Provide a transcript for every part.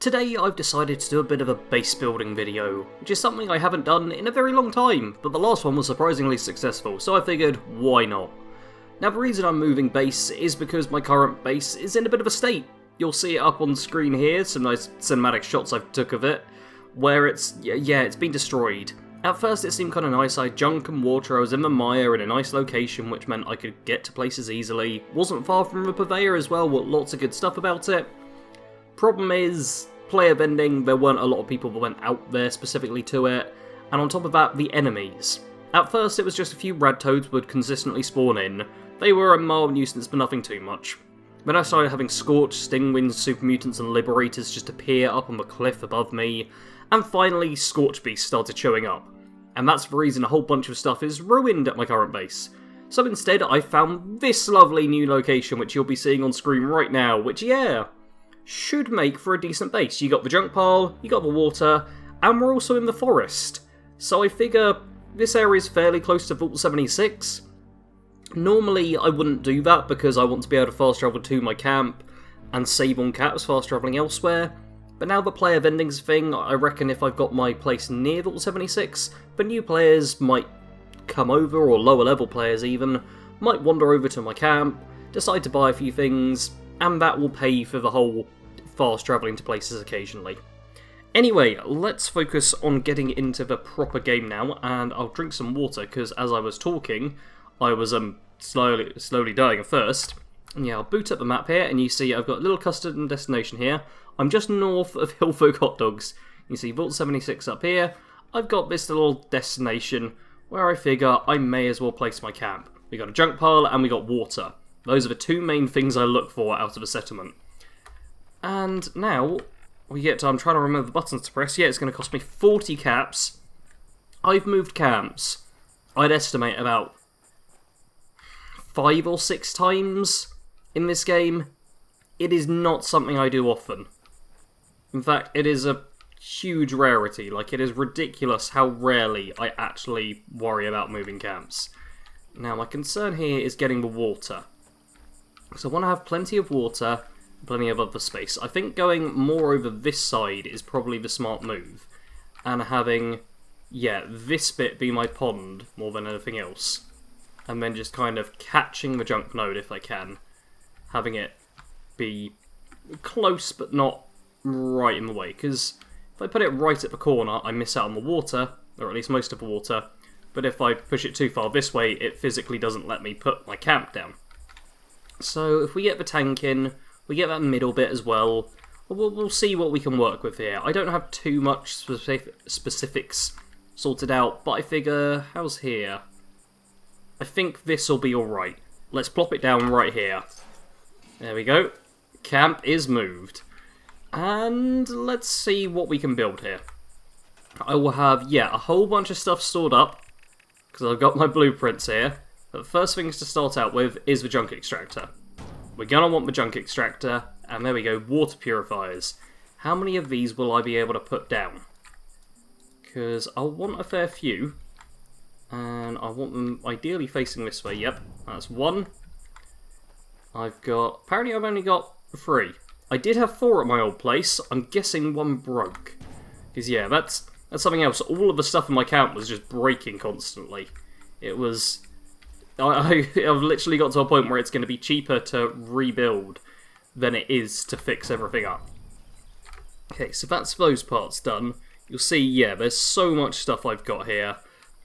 Today I've decided to do a bit of a base building video, which is something I haven't done in a very long time, but the last one was surprisingly successful, so I figured, why not? Now the reason I'm moving base is because my current base is in a bit of a state. You'll see it up on screen here, some nice cinematic shots I've took of it, where it's been destroyed. At first it seemed kind of nice. I had junk and water, I was in the mire in a nice location, which meant I could get to places easily. Wasn't far from the purveyor as well, with lots of good stuff about it. Problem is, player vending, there weren't a lot of people that went out there specifically to it, and on top of that, the enemies. At first it was just a few rad toads would consistently spawn in. They were a mild nuisance but nothing too much. Then I started having Scorch, Stingwinds, Super Mutants and Liberators just appear up on the cliff above me, and finally Scorch Beasts started showing up. And that's the reason a whole bunch of stuff is ruined at my current base. So instead I found this lovely new location which you'll be seeing on screen right now, which should make for a decent base. You got the junk pile, you got the water, and we're also in the forest. So I figure this area is fairly close to Vault 76. Normally I wouldn't do that because I want to be able to fast travel to my camp and save on caps fast travelling elsewhere. But now that player vending's a thing, I reckon if I've got my place near Vault 76, the new players might come over, or lower level players even, might wander over to my camp, decide to buy a few things, and that will pay for the whole fast travelling to places occasionally. Anyway, let's focus on getting into the proper game now, and I'll drink some water, because as I was talking, I was slowly dying at first. And yeah, I'll boot up the map here, and you see I've got a little custom destination here. I'm just north of Hillfolk Hot Dogs. You see Vault 76 up here. I've got this little destination where I figure I may as well place my camp. We got a junk pile and we got water. Those are the two main things I look for out of a settlement. And now we get to, I'm trying to remember the buttons to press. Yeah, it's going to cost me 40 caps. I've moved camps, I'd estimate about 5 or 6 times in this game. It is not something I do often. In fact, it is a huge rarity. Like, it is ridiculous how rarely I actually worry about moving camps. Now, my concern here is getting the water. So I want to have plenty of water, plenty of other space. I think going more over this side is probably the smart move. And having, this bit be my pond more than anything else. And then just kind of catching the junk node if I can. Having it be close but not right in the way. Because if I put it right at the corner, I miss out on the water, or at least most of the water. But if I push it too far this way, it physically doesn't let me put my camp down. So if we get the tank in, we get that middle bit as well, we'll see what we can work with here. I don't have too much specifics sorted out, but I figure, how's here? I think this will be alright. Let's plop it down right here. There we go. Camp is moved. And let's see what we can build here. I will have, a whole bunch of stuff stored up, because I've got my blueprints here. But the first things to start out with is the junk extractor. We're going to want the junk extractor, and there we go, water purifiers. How many of these will I be able to put down? Because I'll want a fair few, and I want them ideally facing this way. Yep, that's 1. Apparently I've only got 3. I did have 4 at my old place. I'm guessing 1 broke. Because that's something else. All of the stuff in my camp was just breaking constantly. It was... I've literally got to a point where it's going to be cheaper to rebuild than it is to fix everything up. Okay, so that's those parts done. You'll see, there's so much stuff I've got here,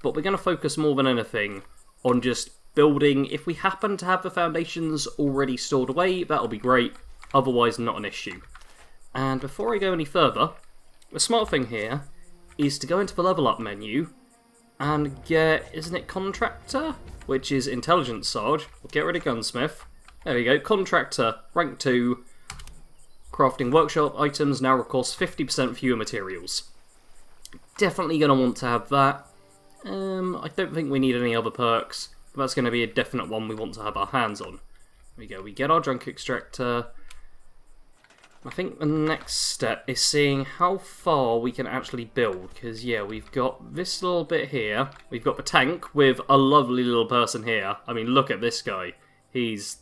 but we're going to focus more than anything on just building. If we happen to have the foundations already stored away, that'll be great. Otherwise, not an issue. And before I go any further, the smart thing here is to go into the level up menu and get, isn't it Contractor? Which is Intelligence Sarge. We'll get rid of Gunsmith. There we go, Contractor, rank 2. Crafting workshop items now requires 50% fewer materials. Definitely going to want to have that. I don't think we need any other perks, but that's going to be a definite one we want to have our hands on. There we go, we get our junk extractor. I think the next step is seeing how far we can actually build, because we've got this little bit here, we've got the tank with a lovely little person here. I mean, look at this guy. He's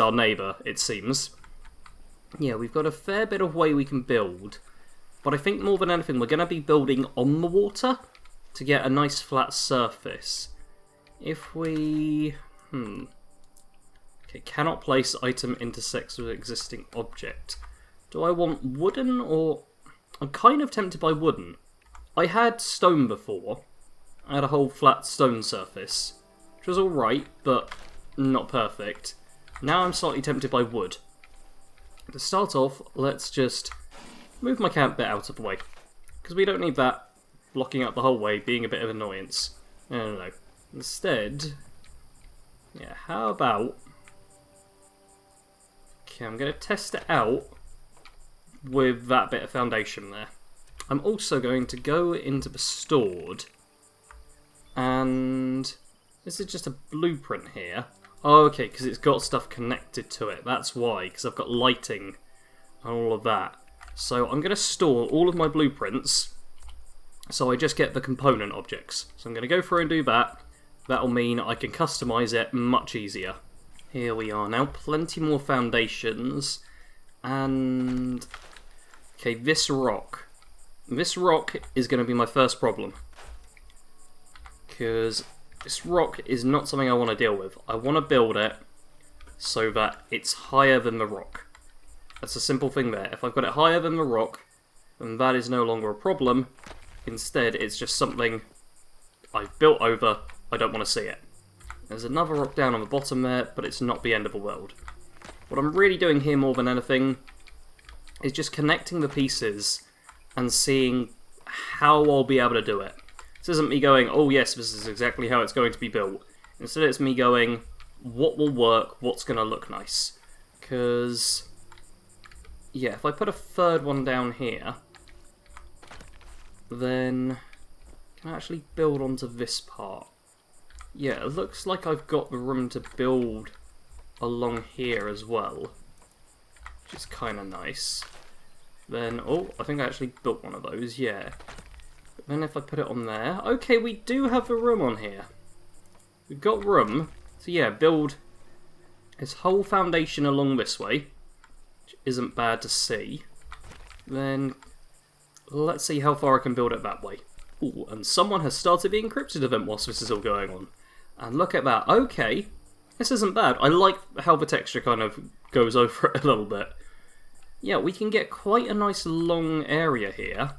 our neighbour, it seems. Yeah, we've got a fair bit of way we can build. But I think more than anything, we're going to be building on the water to get a nice flat surface. If we... Okay, cannot place item intersects with existing object. Do I want wooden or... I'm kind of tempted by wooden. I had stone before. I had a whole flat stone surface, which was alright, but not perfect. Now I'm slightly tempted by wood. To start off, let's just move my camp bit out of the way, because we don't need that blocking up the whole way, being a bit of an annoyance. No. Instead, yeah, how about... Okay, I'm going to test it out with that bit of foundation there. I'm also going to go into the stored, and this is just a blueprint here. Oh, okay, because it's got stuff connected to it. That's why, because I've got lighting and all of that. So I'm going to store all of my blueprints, so I just get the component objects. So I'm going to go through and do that. That'll mean I can customize it much easier. Here we are now, plenty more foundations, and... Okay, this rock. This rock is going to be my first problem, because this rock is not something I want to deal with. I want to build it so that it's higher than the rock. That's a simple thing there. If I've got it higher than the rock, then that is no longer a problem. Instead, it's just something I've built over. I don't want to see it. There's another rock down on the bottom there, but it's not the end of the world. What I'm really doing here more than anything is just connecting the pieces and seeing how I'll be able to do it. This isn't me going, oh yes, this is exactly how it's going to be built. Instead it's me going, what will work, what's going to look nice. Because, yeah, if I put a third one down here, then I can actually build onto this part. Yeah, it looks like I've got the room to build along here as well, which is kind of nice. Then, oh, I think I actually built one of those, yeah. But then if I put it on there, okay, we do have the room on here. We've got room, so yeah, build this whole foundation along this way, which isn't bad to see. Then, let's see how far I can build it that way. Ooh, and someone has started the encrypted event whilst this is all going on. And look at that, okay, this isn't bad. I like how the texture kind of goes over it a little bit. Yeah, we can get quite a nice long area here.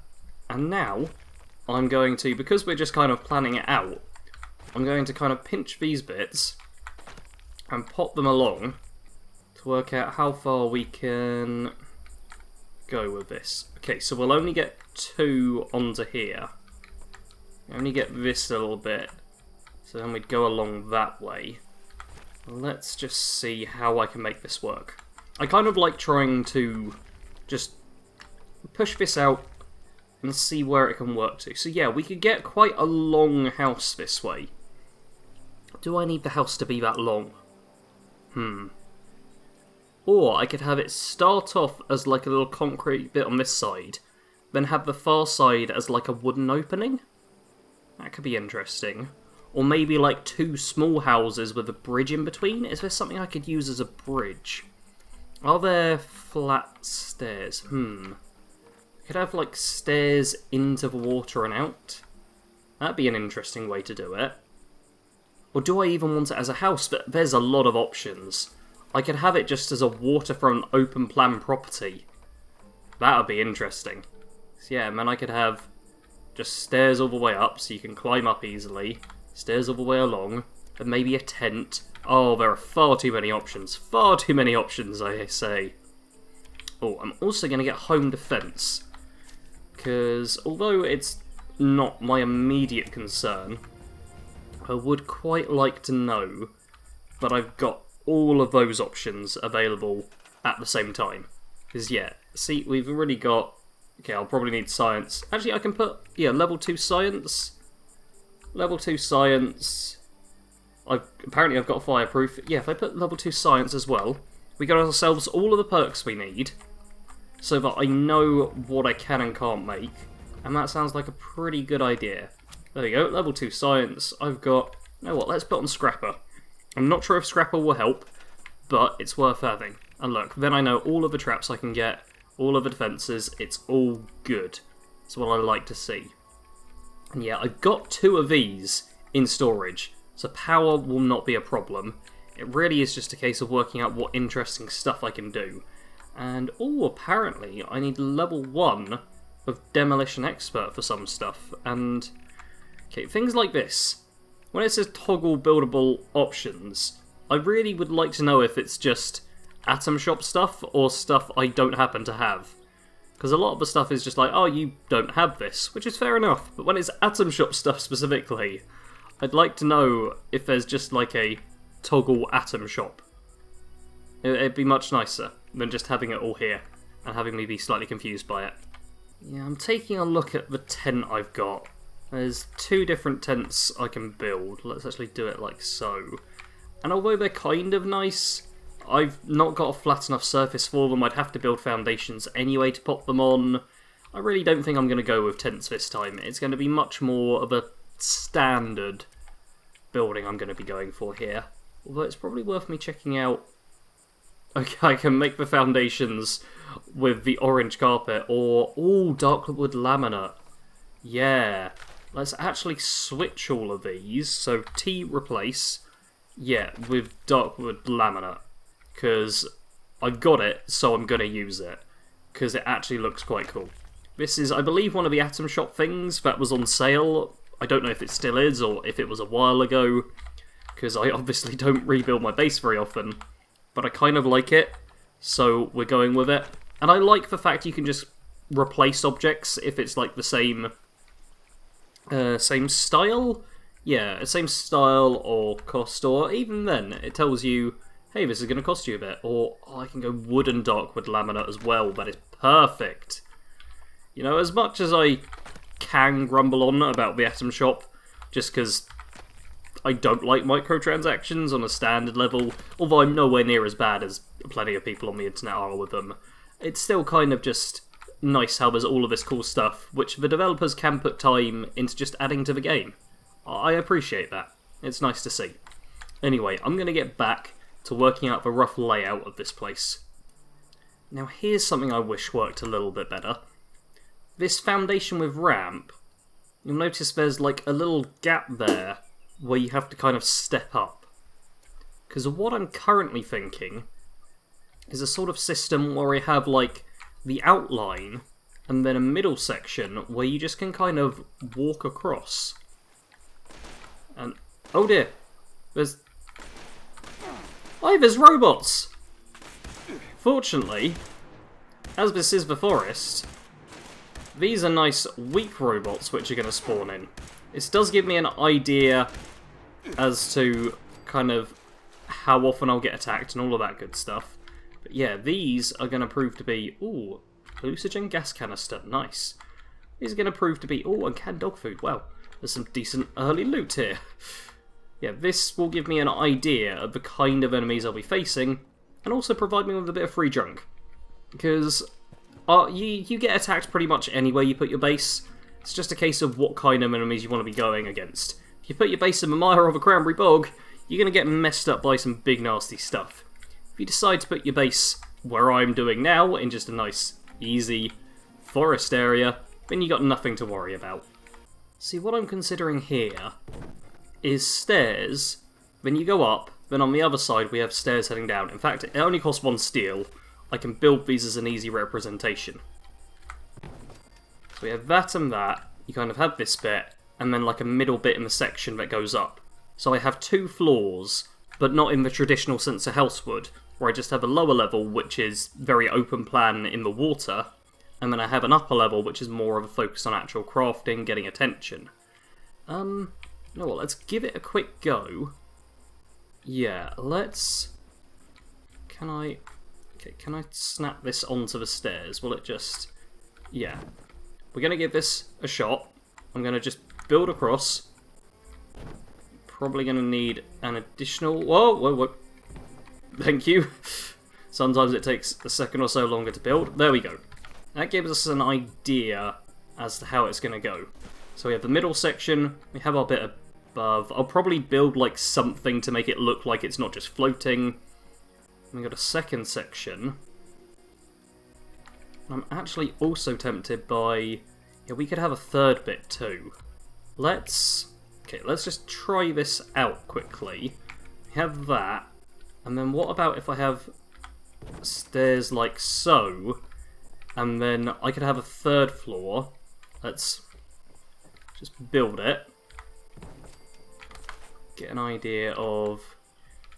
And now, I'm going to, because we're just kind of planning it out, I'm going to kind of pinch these bits and pop them along to work out how far we can go with this. Okay, so we'll only get 2 onto here. We only get this a little bit, so then we'd go along that way. Let's just see how I can make this work. I kind of like trying to just push this out and see where it can work to. So yeah, we could get quite a long house this way. Do I need the house to be that long? Or I could have it start off as like a little concrete bit on this side, then have the far side as like a wooden opening? That could be interesting. Or maybe like 2 small houses with a bridge in between? Is there something I could use as a bridge? Are there flat stairs? I could have like stairs into the water and out. That'd be an interesting way to do it. Or do I even want it as a house? But there's a lot of options. I could have it just as a waterfront open plan property. That would be interesting. So yeah, and then I could have just stairs all the way up so you can climb up easily. Stairs all the way along. And maybe a tent. Oh, there are far too many options. Far too many options, I say. Oh, I'm also going to get home defense. Because although it's not my immediate concern, I would quite like to know that I've got all of those options available at the same time. Because yeah, see, we've already got... Okay, I'll probably need science. Actually, I can put, yeah, level 2 science. Level 2 science. Apparently I've got fireproof. Yeah, if I put level 2 science as well, we got ourselves all of the perks we need, so that I know what I can and can't make. And that sounds like a pretty good idea. There we go, level 2 science. I've got... You know what, let's put on Scrapper. I'm not sure if Scrapper will help, but it's worth having. And look, then I know all of the traps I can get, all of the defences, it's all good. That's what I like to see. And yeah, I've got 2 of these in storage, so power will not be a problem. It really is just a case of working out what interesting stuff I can do. And, oh, apparently I need level 1 of Demolition Expert for some stuff. And, okay, things like this. When it says toggle buildable options, I really would like to know if it's just Atom Shop stuff or stuff I don't happen to have. Because a lot of the stuff is just like, oh, you don't have this, which is fair enough. But when it's Atom Shop stuff specifically, I'd like to know if there's just like a toggle Atom Shop. It'd be much nicer than just having it all here and having me be slightly confused by it. Yeah, I'm taking a look at the tent I've got. There's 2 different tents I can build. Let's actually do it like so. And although they're kind of nice, I've not got a flat enough surface for them. I'd have to build foundations anyway to pop them on. I really don't think I'm going to go with tents this time. It's going to be much more of a standard building I'm going to be going for here. Although it's probably worth me checking out. Okay, I can make the foundations with the orange carpet or, ooh, darkwood laminate. Yeah, let's actually switch all of these. So T replace, yeah, with darkwood laminate. Because I've got it, so I'm going to use it. Because it actually looks quite cool. This is, I believe, one of the Atom Shop things that was on sale. I don't know if it still is, or if it was a while ago. Because I obviously don't rebuild my base very often. But I kind of like it, so we're going with it. And I like the fact you can just replace objects if it's like the same style? Yeah, same style or cost, or even then, it tells you, hey, this is going to cost you a bit. Or, oh, I can go wood and darkwood laminate as well. That is perfect. You know, as much as I can grumble on about the Atom Shop, just because I don't like microtransactions on a standard level, although I'm nowhere near as bad as plenty of people on the internet are with them, it's still kind of just nice how there's all of this cool stuff, which the developers can put time into just adding to the game. I appreciate that. It's nice to see. Anyway, I'm going to get back to working out the rough layout of this place. Now here's something I wish worked a little bit better. This foundation with ramp, you'll notice there's like a little gap there where you have to kind of step up. Because what I'm currently thinking is a sort of system where we have like the outline and then a middle section where you just can kind of walk across. And, oh dear, there's robots! Fortunately, as this is the forest, these are nice weak robots which are going to spawn in. This does give me an idea as to kind of how often I'll get attacked and all of that good stuff. But yeah, these are going to prove to be, ooh, hallucinogen gas canister, nice. These are going to prove to be, ooh, and canned dog food, wow, there's some decent early loot here. Yeah, this will give me an idea of the kind of enemies I'll be facing, and also provide me with a bit of free junk. Because you get attacked pretty much anywhere you put your base. It's just a case of what kind of enemies you want to be going against. If you put your base in the mire or the cranberry bog, you're going to get messed up by some big nasty stuff. If you decide to put your base where I'm doing now, in just a nice, easy forest area, then you got nothing to worry about. See, what I'm considering here is stairs, then you go up, then on the other side we have stairs heading down. In fact, it only costs 1 steel. I can build these as an easy representation. So we have that and that, you kind of have this bit, and then like a middle bit in the section that goes up. So I have 2 floors, but not in the traditional sense of house would, where I just have a lower level which is very open plan in the water, and then I have an upper level which is more of a focus on actual crafting, getting attention. You know what, let's give it a quick go. Yeah, let's... Can I snap this onto the stairs? Will it just... Yeah. We're going to give this a shot. I'm going to just build across. Probably going to need an additional... Whoa. Thank you. Sometimes it takes a second or so longer to build. There we go. That gives us an idea as to how it's going to go. So we have the middle section. We have our bit above. I'll probably build like something to make it look like it's not just floating. We got a second section. I'm actually also tempted by... Yeah, we could have a third bit too. Let's just try this out quickly. We have that. And then what about if I have stairs like so, and then I could have a third floor. Let's just build it. Get an idea of...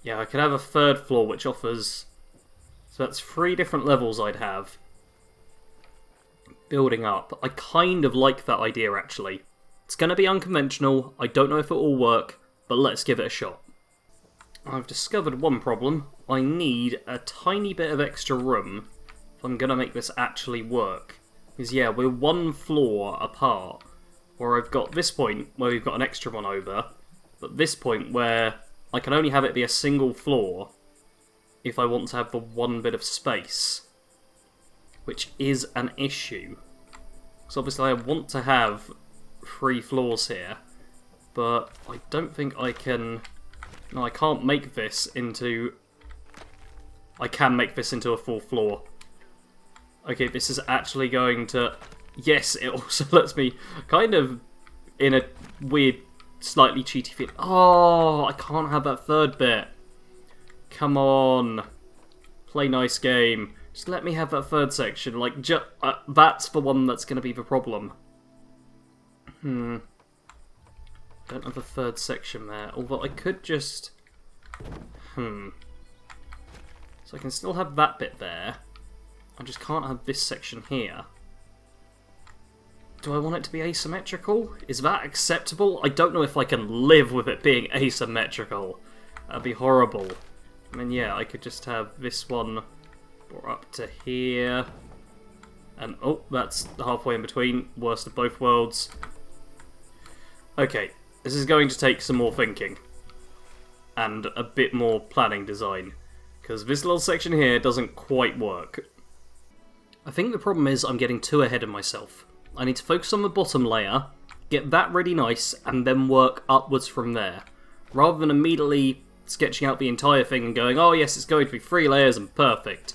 Yeah, I could have a third floor which offers... So that's 3 different levels I'd have. Building up. I kind of like that idea, actually. It's going to be unconventional. I don't know if it will work, but let's give it a shot. I've discovered one problem. I need a tiny bit of extra room if I'm going to make this actually work. Because, yeah, we're 1 floor apart. Where I've got this point where we've got an extra one over, but this point where I can only have it be a single floor if I want to have the 1 bit of space. Which is an issue. So obviously I want to have 3 floors here, but I don't think I can... No, I can't make this into... I can make this into a full floor. Okay, this is actually going to... Yes, it also lets me kind of in a weird, slightly cheaty feel. Oh, I can't have that third bit. Come on. Play nice game. Just let me have that third section. Like, that's the one that's going to be the problem. Don't have a third section there. Although I could just... So I can still have that bit there. I just can't have this section here. Do I want it to be asymmetrical? Is that acceptable? I don't know if I can live with it being asymmetrical. That'd be horrible. I mean, yeah, I could just have this one brought up to here. And, oh, that's halfway in between. Worst of both worlds. Okay, this is going to take some more thinking. And a bit more planning design. Because this little section here doesn't quite work. I think the problem is I'm getting too ahead of myself. I need to focus on the bottom layer, get that really nice, and then work upwards from there. Rather than immediately sketching out the entire thing and going, oh yes, it's going to be 3 layers and perfect.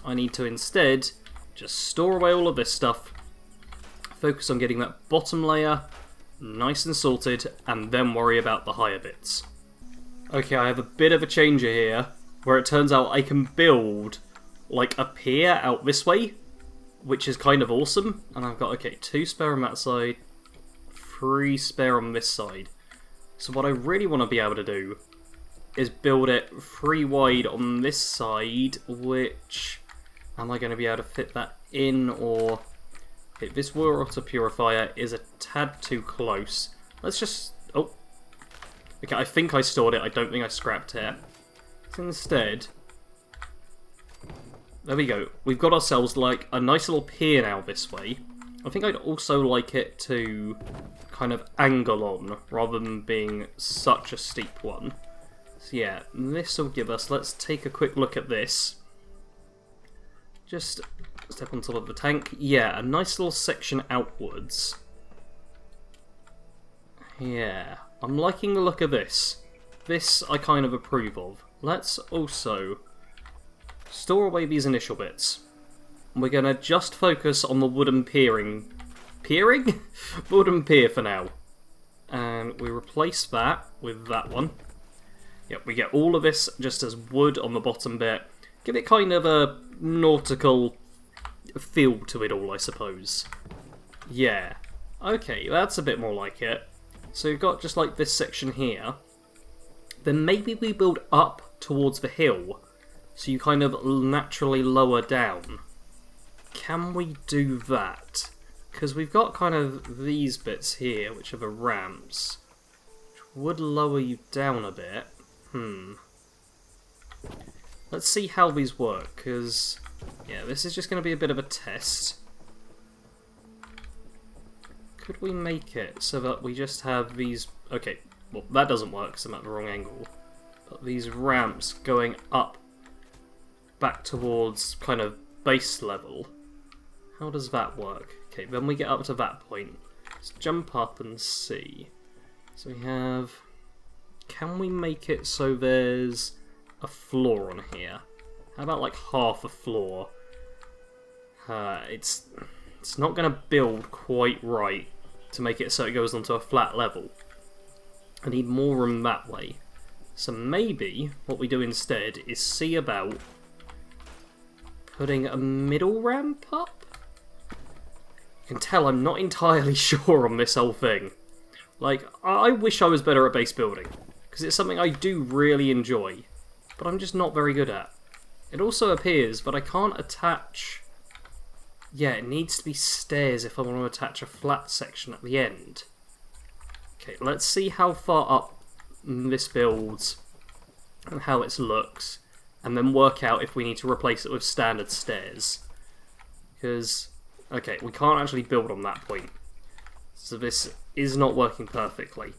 I need to instead just store away all of this stuff, focus on getting that bottom layer nice and sorted, and then worry about the higher bits. Okay, I have a bit of a changer here, where it turns out I can build like a pier out this way, which is kind of awesome. And I've got, okay, 2 spare on that side, 3 spare on this side. So what I really want to be able to do is build it 3 wide on this side, which... Am I going to be able to fit that in, or... Okay, this water purifier is a tad too close. Let's just... Oh. Okay, I think I stored it. I don't think I scrapped it. So instead... There we go. We've got ourselves, like, a nice little pier now this way. I think I'd also like it to kind of angle on, rather than being such a steep one. So yeah, this will give us... Let's take a quick look at this. Just step on top of the tank. Yeah, a nice little section outwards. Yeah, I'm liking the look of this. This I kind of approve of. Let's also store away these initial bits. We're going to just focus on the wooden piering. Piering? Wooden pier for now. And we replace that with that one. Yep, we get all of this just as wood on the bottom bit. Give it kind of a nautical feel to it all, I suppose. Yeah. Okay, that's a bit more like it. So you've got just like this section here. Then maybe we build up towards the hill. So you kind of naturally lower down. Can we do that? Because we've got kind of these bits here, which are the ramps. Which would lower you down a bit. Let's see how these work, because, yeah, this is just going to be a bit of a test. Could we make it so that we just have these... Okay, well, that doesn't work because I'm at the wrong angle. But these ramps going up back towards kind of base level. How does that work? Okay, then we get up to that point. Let's jump up and see. So we have... Can we make it so there's a floor on here? How about like half a floor? It's not going to build quite right to make it so it goes onto a flat level. I need more room that way. So maybe what we do instead is see about putting a middle ramp up? You can tell I'm not entirely sure on this whole thing. Like, I wish I was better at base building, because it's something I do really enjoy, but I'm just not very good at. It also appears that I can't attach... Yeah, it needs to be stairs if I want to attach a flat section at the end. Okay, let's see how far up this builds and how it looks, and then work out if we need to replace it with standard stairs. Because, okay, we can't actually build on that point. So this is not working perfectly.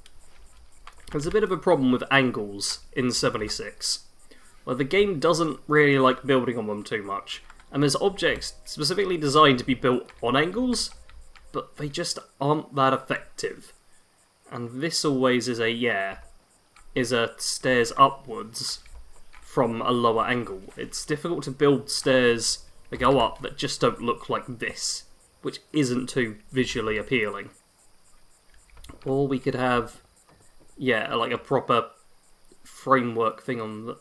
There's a bit of a problem with angles in 76, where the game doesn't really like building on them too much. And there's objects specifically designed to be built on angles, but they just aren't that effective. And this always is a stairs upwards from a lower angle. It's difficult to build stairs that go up that just don't look like this, which isn't too visually appealing. Or we could have, like a proper framework thing on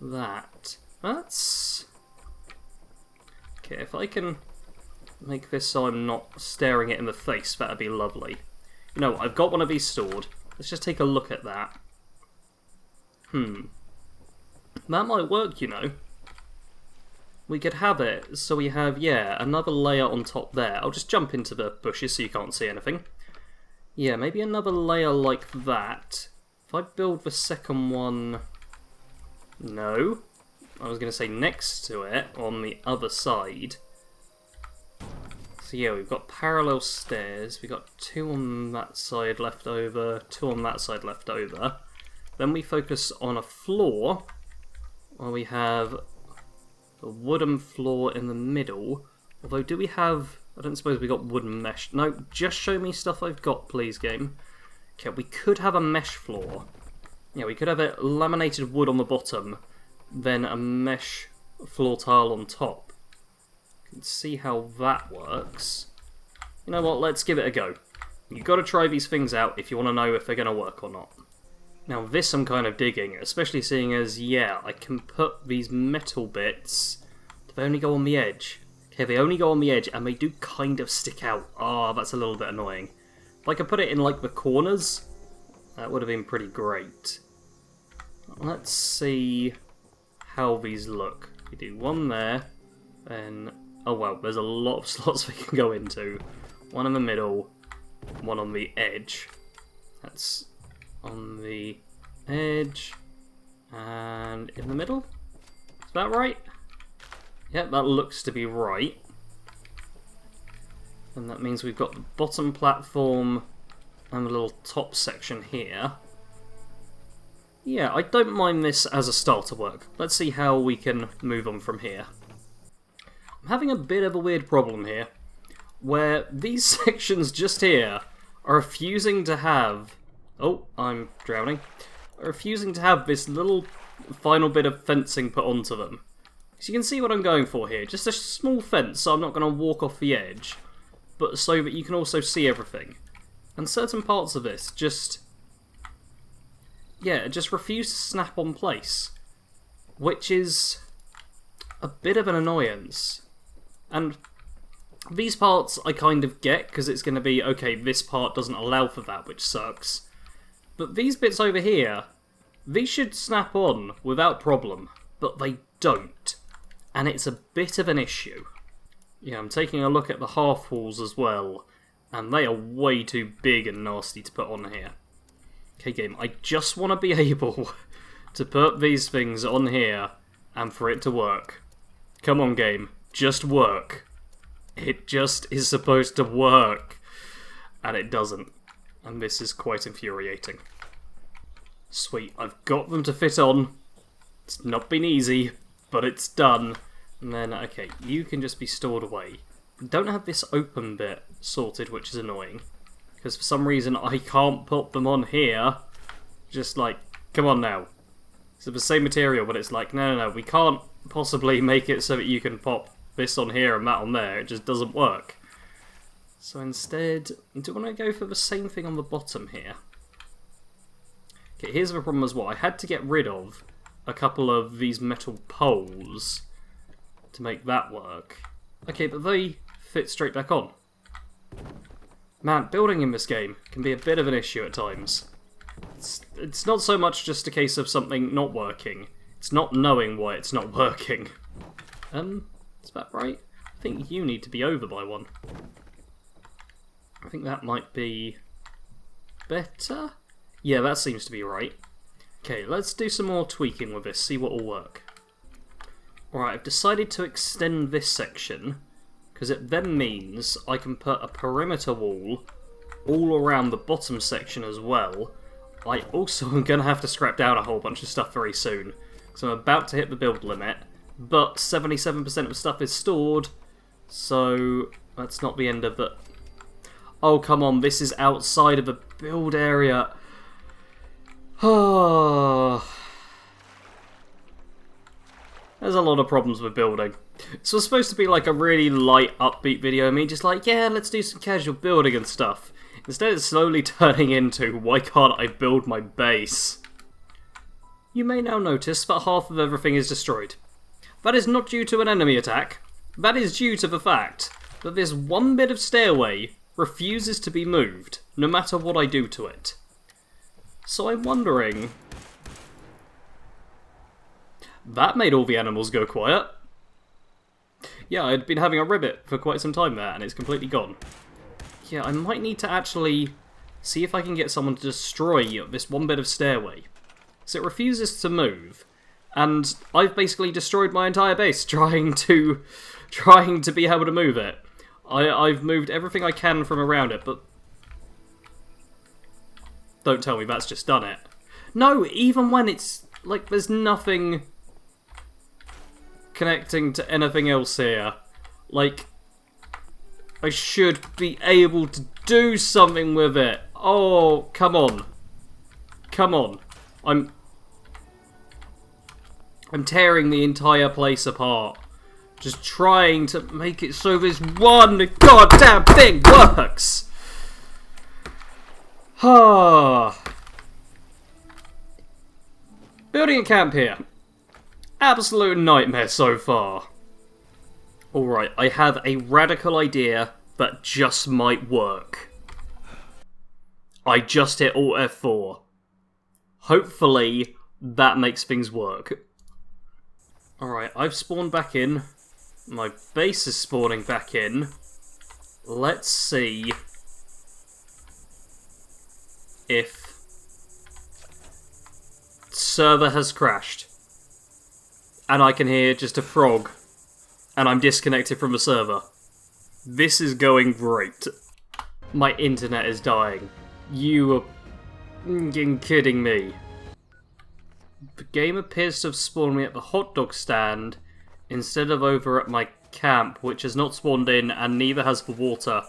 that. That's... Okay, if I can make this so I'm not staring it in the face, that'd be lovely. You know, I've got one of these stored. Let's just take a look at that. That might work, you know. We could have it so we have, another layer on top there. I'll just jump into the bushes so you can't see anything. Yeah, maybe another layer like that. If I build the second one... No. I was going to say next to it, on the other side. So yeah, we've got parallel stairs. We've got 2 on that side left over, 2 on that side left over. Then we focus on a floor, where we have a wooden floor in the middle. Although, do we have... I don't suppose we got wooden mesh. No, just show me stuff I've got, please, game. Okay, we could have a mesh floor. Yeah, we could have a laminated wood on the bottom, then a mesh floor tile on top. You can see how that works. You know what, let's give it a go. You've got to try these things out if you want to know if they're going to work or not. Now this I'm kind of digging, especially seeing as, I can put these metal bits, they only go on the edge. Okay, they only go on the edge and they do kind of stick out. Ah, that's a little bit annoying. If I could put it in like the corners, that would have been pretty great. Let's see how these look. We do one there, then... Oh well, there's a lot of slots we can go into. One in the middle, one on the edge. That's on the edge, and in the middle? Is that right? Yep, that looks to be right. And that means we've got the bottom platform and the little top section here. Yeah, I don't mind this as a starter work. Let's see how we can move on from here. I'm having a bit of a weird problem here, where these sections just here are refusing to have... Oh, I'm drowning. Are refusing to have this little final bit of fencing put onto them. So you can see what I'm going for here. Just a small fence so I'm not going to walk off the edge, but so that you can also see everything. And certain parts of this just... just refuse to snap on place, which is a bit of an annoyance. And these parts I kind of get, because it's going to be, okay, this part doesn't allow for that, which sucks. But these bits over here, these should snap on without problem, but they don't. And it's a bit of an issue. Yeah, I'm taking a look at the half walls as well, and they are way too big and nasty to put on here. Okay, game, I just want to be able to put these things on here and for it to work. Come on, game, just work. It just is supposed to work, and it doesn't. And this is quite infuriating. Sweet, I've got them to fit on. It's not been easy, but it's done. And then, okay, you can just be stored away. Don't have this open bit sorted, which is annoying. Because for some reason I can't put them on here. Just like, come on now. It's the same material, but it's like, no, we can't possibly make it so that you can pop this on here and that on there. It just doesn't work. So instead, do I want to go for the same thing on the bottom here? Okay, here's the problem as well. I had to get rid of a couple of these metal poles to make that work. Okay, but they fit straight back on. Man, building in this game can be a bit of an issue at times. It's not so much just a case of something not working. It's not knowing why it's not working. Is that right? I think you need to be over by one. I think that might be better? Yeah, that seems to be right. Okay, let's do some more tweaking with this, see what will work. Alright, I've decided to extend this section, because it then means I can put a perimeter wall all around the bottom section as well. I also am going to have to scrap down a whole bunch of stuff very soon, because I'm about to hit the build limit, but 77% of the stuff is stored, so that's not the end of the... Oh, come on, this is outside of the build area. There's a lot of problems with building. So it's supposed to be like a really light, upbeat video of me just like, yeah, let's do some casual building and stuff. Instead it's slowly turning into, why can't I build my base? You may now notice that half of everything is destroyed. That is not due to an enemy attack. That is due to the fact that this one bit of stairway refuses to be moved, no matter what I do to it. So I'm wondering... That made all the animals go quiet. Yeah, I'd been having a ribbit for quite some time there, and it's completely gone. Yeah, I might need to actually see if I can get someone to destroy this one bit of stairway. So it refuses to move, and I've basically destroyed my entire base trying to be able to move it. I've moved everything I can from around it, but... Don't tell me that's just done it. No, even when it's, like, there's nothing connecting to anything else here. Like, I should be able to do something with it. Oh, come on. Come on. I'm tearing the entire place apart. Just trying to make it so this one goddamn thing works. Building a camp here. Absolute nightmare so far. Alright, I have a radical idea that just might work. I just hit Alt F4. Hopefully that makes things work. Alright, I've spawned back in. My base is spawning back in. Let's see if server has crashed. And I can hear just a frog. And I'm disconnected from the server. This is going great. My internet is dying. You are kidding me. The game appears to have spawned me at the hot dog stand instead of over at my camp, which has not spawned in and neither has the water.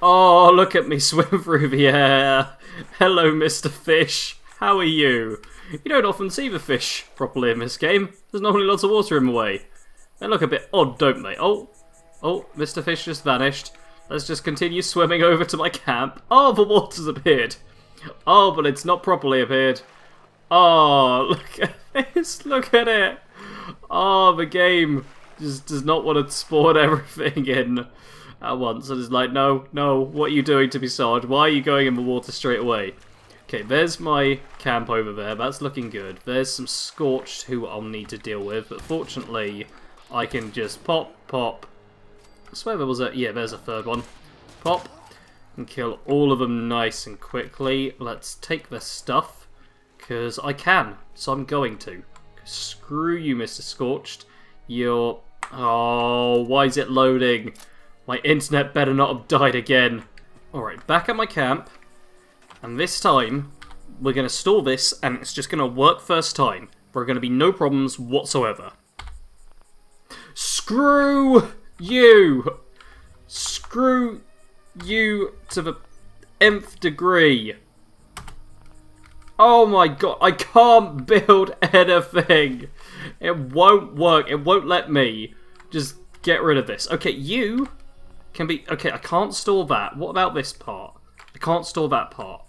Oh, look at me swim through the air. Hello, Mr. Fish. How are you? You don't often see the fish properly in this game. There's normally lots of water in the way. They look a bit odd, don't they? Oh, Mr. Fish just vanished. Let's just continue swimming over to my camp. Oh, the water's appeared. Oh, but it's not properly appeared. Oh, look at this. Look at it. Oh, the game just does not want to spawn everything in at once. And it's like, no, what are you doing to me, Sarge? Why are you going in the water straight away? Okay, there's my camp over there. That's looking good. There's some Scorched who I'll need to deal with. But fortunately, I can just pop. I swear there was a... Yeah, there's a third one. Pop. And kill all of them nice and quickly. Let's take their stuff. Because I can. So I'm going to. Screw you, Mr. Scorched. You're... Oh, why is it loading? My internet better not have died again. Alright, back at my camp. And this time, we're going to store this, and it's just going to work first time. There are going to be no problems whatsoever. Screw you! Screw you to the nth degree. Oh my god, I can't build anything. It won't work. It won't let me just get rid of this. Okay, you can be... Okay, I can't store that. What about this part? I can't store that part.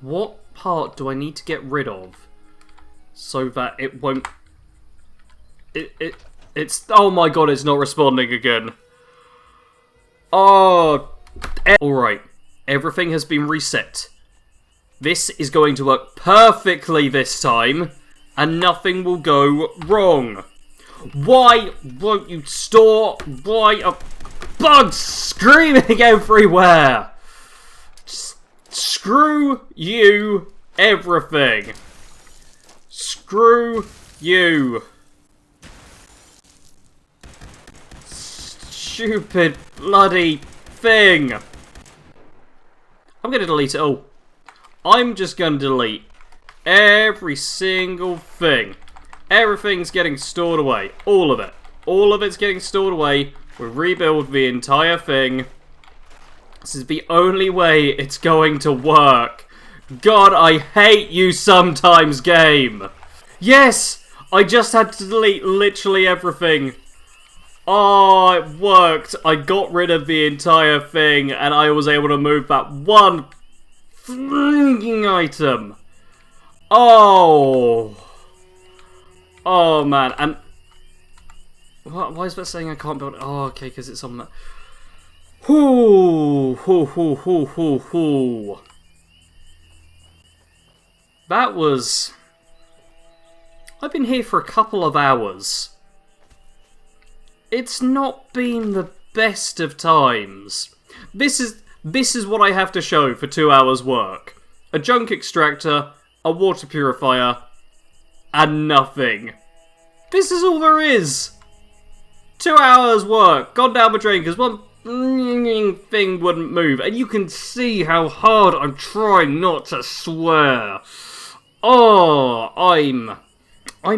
What part do I need to get rid of so that it won't... It's... Oh my god, it's not responding again. Oh... Alright, everything has been reset. This is going to work perfectly this time, and nothing will go wrong. Why won't you store? Why are bugs screaming everywhere? Just screw you, everything. Screw you. Stupid bloody thing. I'm gonna delete it all. I'm just gonna delete every single thing. Everything's getting stored away. All of it. All of it's getting stored away. We'll rebuild the entire thing. This is the only way it's going to work. God, I hate you sometimes, game. Yes! I just had to delete literally everything. Oh, it worked. I got rid of the entire thing, and I was able to move that one freaking item. Oh. Oh, man. And why is that saying I can't build it? Oh, okay, because it's on that. That was... I've been here for a couple of hours. It's not been the best of times. This is what I have to show for 2 hours work. A junk extractor, a water purifier, and nothing. This is all there is. 2 hours work, gone down the drain because one thing wouldn't move. And you can see how hard I'm trying not to swear. Oh, I'm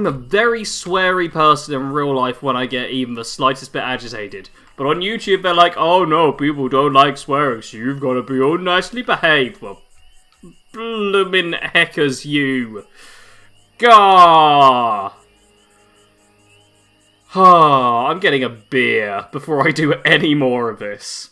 a very sweary person in real life when I get even the slightest bit agitated. But on YouTube, they're like, oh no, people don't like swearing, so you've got to be all nicely behaved. Well, bloomin' heckers, you. Gah! I'm getting a beer before I do any more of this.